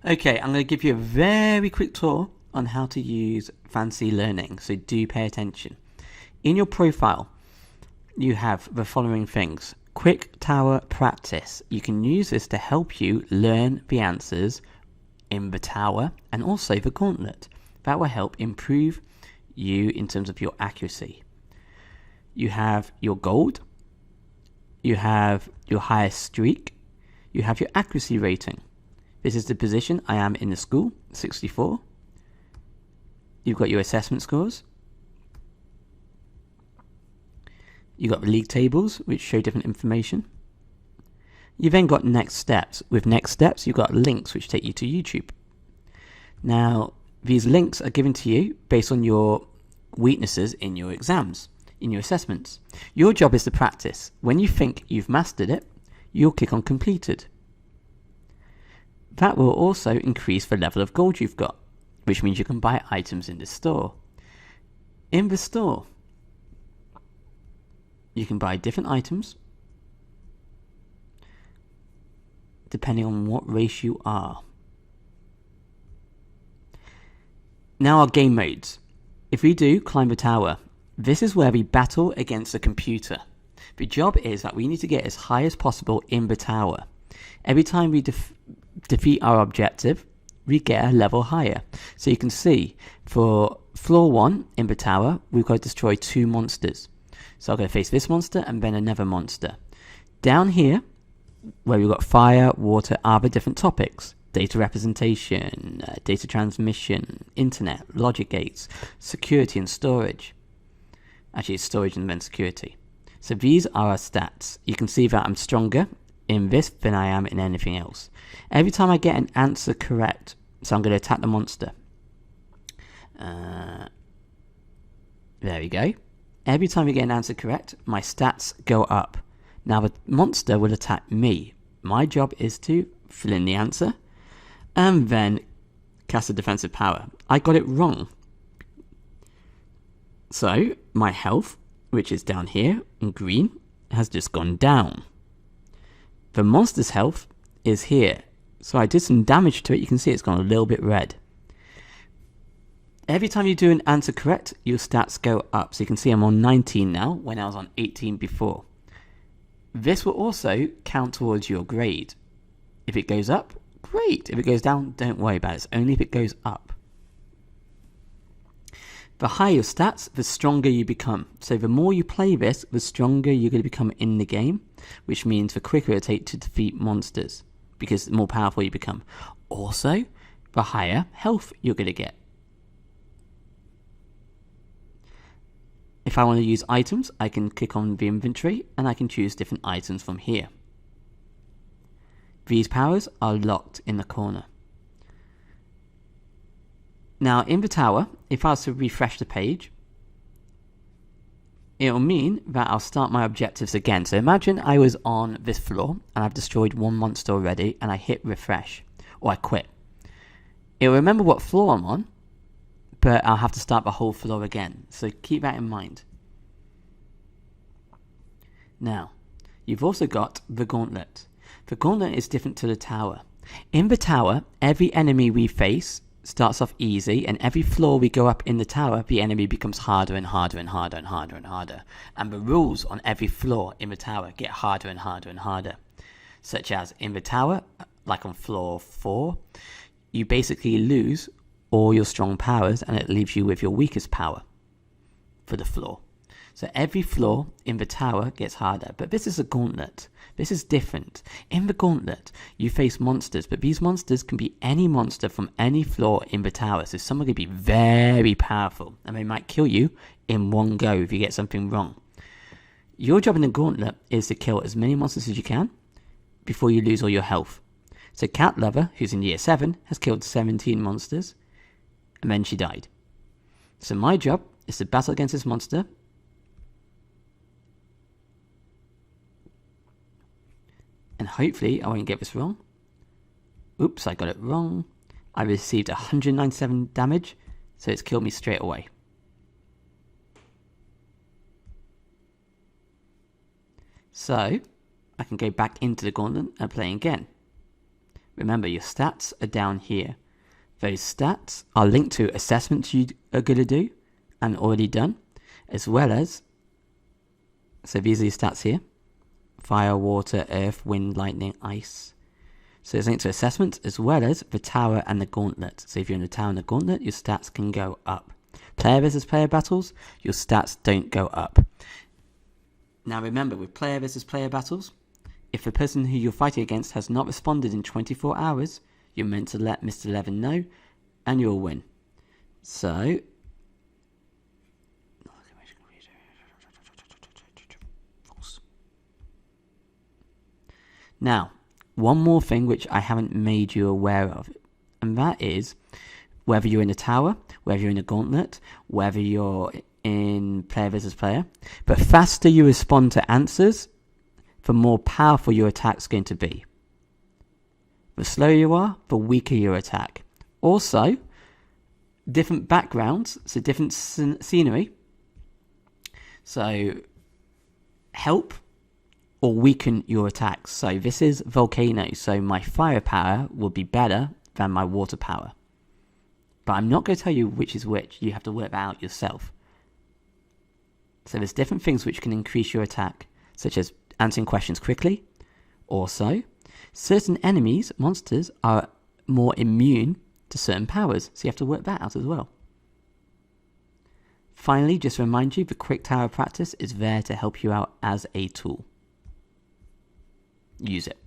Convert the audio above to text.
Okay, I'm going to give you a very quick tour on how to use Fantasy Learning, so do pay attention. In your profile, you have the following things. Quick Tower Practice. You can use this to help you learn the answers in the tower and also the gauntlet. That will help improve you in terms of your accuracy. You have your gold, you have your highest streak, you have your accuracy rating. This is the position I am in the school, 64. You've got your assessment scores. You've got the league tables, which show different information. You've then got next steps. With next steps, you've got links which take you to YouTube. Now, these links are given to you based on your weaknesses in your exams, in your assessments. Your job is to practice. When you think you've mastered it, you'll click on completed. That will also increase the level of gold you've got, which means you can buy items in the store. In the store, you can buy different items depending on what race you are. Now our game modes. If we do climb the tower, this is where we battle against the computer. The job is that we need to get as high as possible in the tower. Every time we defeat our objective, we get a level higher. So you can see for floor 1 in the tower, we've got to destroy 2 monsters. So I'm going to face this monster and then another monster. Down here, where we've got fire, water, are the different topics. Data representation, data transmission, internet, logic gates, security and storage. Actually, it's storage and then security. So these are our stats. You can see that I'm stronger in this than I am in anything else. Every time I get an answer correct, so I'm going to attack the monster. There we go. Every time we get an answer correct, my stats go up. Now the monster will attack me. My job is to fill in the answer and then cast a defensive power. I got it wrong. So my health, which is down here in green, has just gone down. The monster's health is here. So I did some damage to it. You can see it's gone a little bit red. Every time you do an answer correct, your stats go up. So you can see I'm on 19 now, when I was on 18 before. This will also count towards your grade. If it goes up, great. If it goes down, don't worry about it. It's only if it goes up. The higher your stats, the stronger you become. So the more you play this, the stronger you're going to become in the game, which means the quicker it takes to defeat monsters, because the more powerful you become. Also, the higher health you're going to get. If I want to use items, I can click on the inventory and I can choose different items from here. These powers are locked in the corner. Now in the tower, if I was to refresh the page, it'll mean that I'll start my objectives again. So imagine I was on this floor and I've destroyed 1 monster already and I hit refresh, or I quit. It'll remember what floor I'm on, but I'll have to start the whole floor again. So keep that in mind. Now, you've also got the gauntlet. The gauntlet is different to the tower. In the tower, every enemy we face starts off easy, and every floor we go up in the tower, the enemy becomes harder and harder and harder and harder and harder. And the rules on every floor in the tower get harder and harder and harder. Such as in the tower, like on floor 4, you basically lose all your strong powers and it leaves you with your weakest power for the floor. So every floor in the tower gets harder, but this is a gauntlet. This is different. In the gauntlet, you face monsters, but these monsters can be any monster from any floor in the tower. So some are going to be very powerful and they might kill you in one go if you get something wrong. Your job in the gauntlet is to kill as many monsters as you can before you lose all your health. So Cat Lover, who's in year 7, has killed 17 monsters. And then she died. So my job is to battle against this monster. And hopefully I won't get this wrong. Oops, I got it wrong. I received 197 damage, so it's killed me straight away. So I can go back into the gauntlet and play again. Remember, your stats are down here. Those stats are linked to assessments you are going to do and already done, as well as, so these are your stats here: fire, water, earth, wind, lightning, ice. So it's linked to assessments as well as the tower and the gauntlet. So if you're in the tower and the gauntlet, your stats can go up. Player versus player battles, your stats don't go up. Now remember, with player versus player battles, if the person who you're fighting against has not responded in 24 hours, you're meant to let Mr. Levin know, and you'll win. So, now, one more thing which I haven't made you aware of, and that is whether you're in a tower, whether you're in a gauntlet, whether you're in player versus player, the faster you respond to answers, the more powerful your attack's going to be. The slower you are, the weaker your attack. Also, different backgrounds, so different scenery, so help or weaken your attacks. So this is volcano, so my firepower will be better than my water power. But I'm not going to tell you which is which. You have to work that out yourself. So there's different things which can increase your attack, such as answering questions quickly. Also, certain enemies, monsters, are more immune to certain powers, so you have to work that out as well. Finally, just to remind you, the Quick Tower Practice is there to help you out as a tool. Use it.